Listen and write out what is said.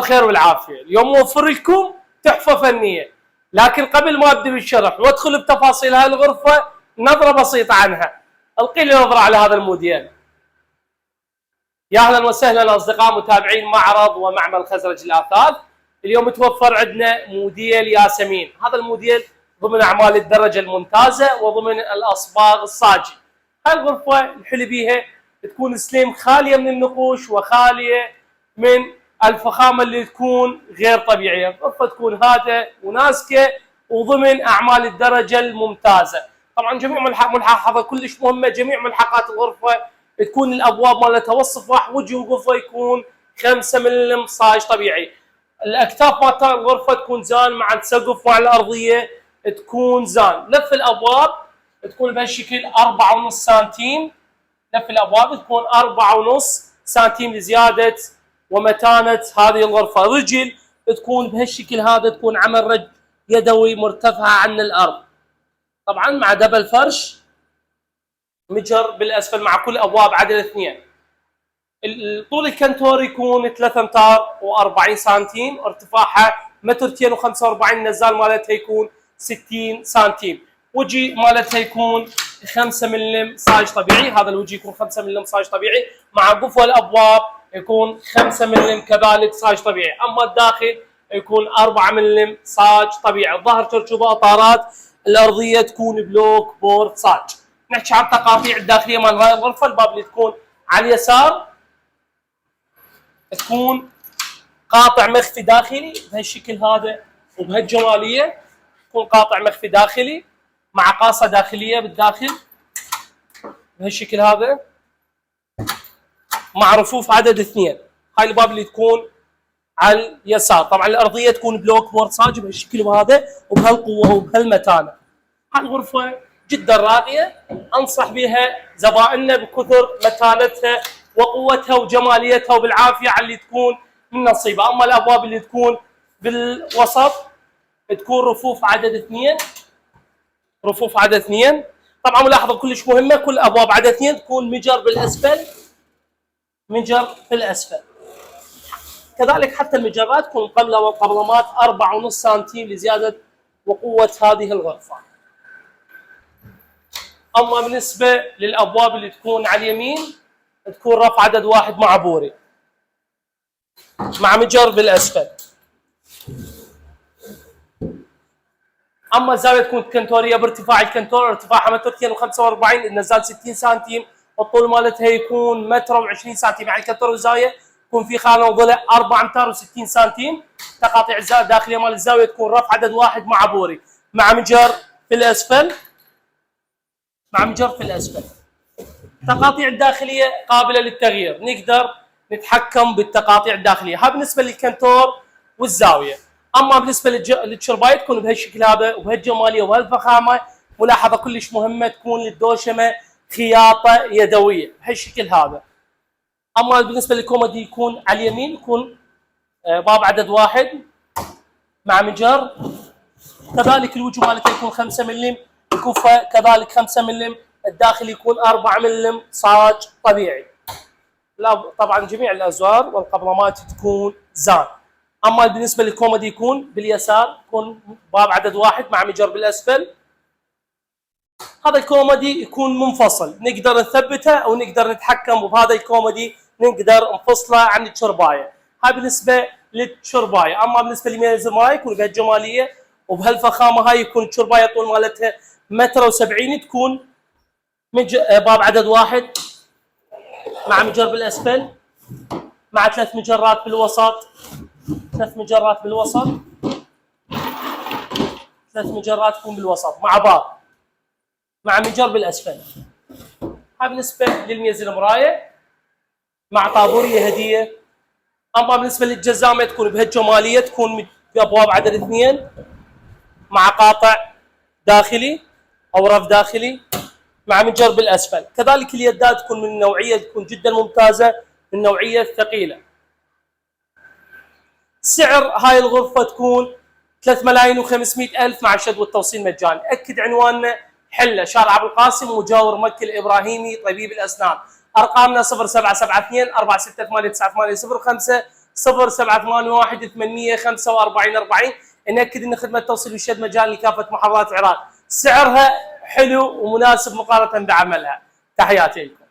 بالخير والعافيه. اليوم موفر لكم تحفه فنيه، لكن قبل ما ابدا بالشرح وادخل بتفاصيل هاي الغرفه نظره بسيطه عنها. القي لي نظره على هذا الموديل. يا اهلا وسهلا اصدقاء متابعين معرض ومعمل خزرج الاثاث. اليوم متوفر عندنا موديل ياسمين، هذا الموديل ضمن اعمال الدرجه الممتازه وضمن الاصباغ الصاجي. هاي الغرفه الحلو بيها تكون سليم، خاليه من النقوش وخاليه من الفخامه اللي تكون غير طبيعيه، غرفه تكون هادئه وناسكه وضمن اعمال الدرجه الممتازه. طبعا جميع ملاحظه كلش مهمه، جميع ملحقات الغرفه تكون الابواب مالتها والصفاح وجه الغرفه يكون 5 ملم صاج طبيعي. الاكتاف مالت الغرفه تكون زان مع السقف مع الارضيه تكون زان. لف الابواب تكون بهالشكل 4.5 سنتيم، لف الابواب تكون 4.5 سنتيم لزياده ومتانه هذه الغرفه. رجل تكون بهالشكل هذا، تكون عمل رج يدوي مرتفعه عن الارض، طبعا مع دبل فرش مجر بالاسفل مع كل ابواب عدد 2. طول الكنتور يكون 3 امتار و40 سنتيم، ارتفاعها متر 245، النزال مالتها يكون 60 سنتيم، وجه مالتها يكون 5 ملم صاج طبيعي، هذا الوجه يكون 5 ملم صاج طبيعي، مع قفل الابواب يكون 5 ملم كذلك صاج طبيعي. اما الداخل يكون 4 ملم صاج طبيعي. الظهر تركبه اطارات، الارضيه تكون بلوك بورد صاج. نحكي عن التقاطيع الداخليه مال هاي الغرفه. الباب اللي تكون على اليسار تكون قاطع مخفي داخلي بهالشكل هذا وبهالجماليه، تكون قاطع مخفي داخلي مع قاصه داخليه بالداخل بهالشكل هذا مع رفوف عدد 2. هاي الباب اللي تكون على اليسار. طبعا الارضيه تكون بلوك بورد صاج بهالشكل هذا وبهالقوه وبهالمتانه. هاي الغرفه جدا راقيه، انصح بها زبائننا بكثر متانتها وقوتها وجماليتها وبالعافيه على اللي تكون من نصيبه. اما الابواب اللي تكون بالوسط تكون رفوف عدد 2، رفوف عدد 2. طبعا ملاحظه كلش مهمه، كل ابواب عدد 2 تكون مجر بالاسفل، مجر في الاسفل. كذلك حتى المجرات تكون قبله وقبلمات 4.5 سنتيم لزياده وقوه هذه الغرفه. اما بالنسبه للابواب اللي تكون على اليمين تكون رف عدد 1 مع بوري مع مجر بالاسفل. اما الزاويه تكون كنتوريه بارتفاع الكنتور، ارتفاعها متر 245، النزال 60 سنتيم، والطول مالتها يكون متر و20 سنتيم. يعني الكنتور والزاويه يكون في خانه وضلع 4 امتار و60 سنتيم. تقاطيع الزاويه الداخليه مال الزاويه تكون رف عدد 1 مع بوري مع مجر في الاسفل، مع مجر في الاسفل. التقاطيع الداخليه قابله للتغيير، نقدر نتحكم بالتقاطيع الداخليه. هذا بالنسبه للكنتور والزاويه. اما بالنسبه للشربايه تكون بهالشكل هذا وبهالجماليه وبهالفخامه. ملاحظه كلش مهمه، تكون للدوشمه خياطه يدويه بهالشكل هذا. اما بالنسبه للكومودي يكون على اليمين يكون باب عدد 1 مع مجر، كذلك الوجه مالته يكون 5 ملم، الكفه كذلك 5 ملم، الداخل يكون 4 ملم صاج طبيعي. لا طبعا جميع الازوار والقبلمات تكون زان. اما بالنسبه للكومودي يكون باليسار، يكون باب عدد 1 مع مجر بالاسفل. هذا الكومودي يكون منفصل، نقدر نثبته او نقدر نتحكم بهذا الكومودي، نقدر نفصله عن الشربايه. هاي بالنسبه للشربايه. اما بالنسبه لميز الماي يكون بهالجماليه وبهالفخامه. هاي يكون الشربايه طول مالتها متر و70، تكون باب عدد 1 مع مجر بالاسفل مع 3 مجرات بالوسط، 3 مجرات بالوسط، 3 مجرات تكون بالوسط مع باب مع مجر بالاسفل. هاي بالنسبه للميز المرايه مع طابوريه هديه. اما بالنسبه للجزامه تكون بهالجماليه، تكون بابواب عدد 2 مع قاطع داخلي او رف داخلي مع مجر بالاسفل. كذلك اليدات تكون من النوعيه تكون جدا ممتازه، من النوعيه الثقيله. سعر هاي الغرفه تكون 3,500,000 مع الشد والتوصيل مجاني. اكد عنواننا حله شارع ابو القاسم مجاور مكي الابراهيمي طبيب الاسنان. ارقامنا 0772 46899805 0781 845 40. ناكد ان خدمه توصيل والشحن مجاني لكافه محافظات العراق، سعرها حلو ومناسب مقارنه بعملها. تحياتي لكم.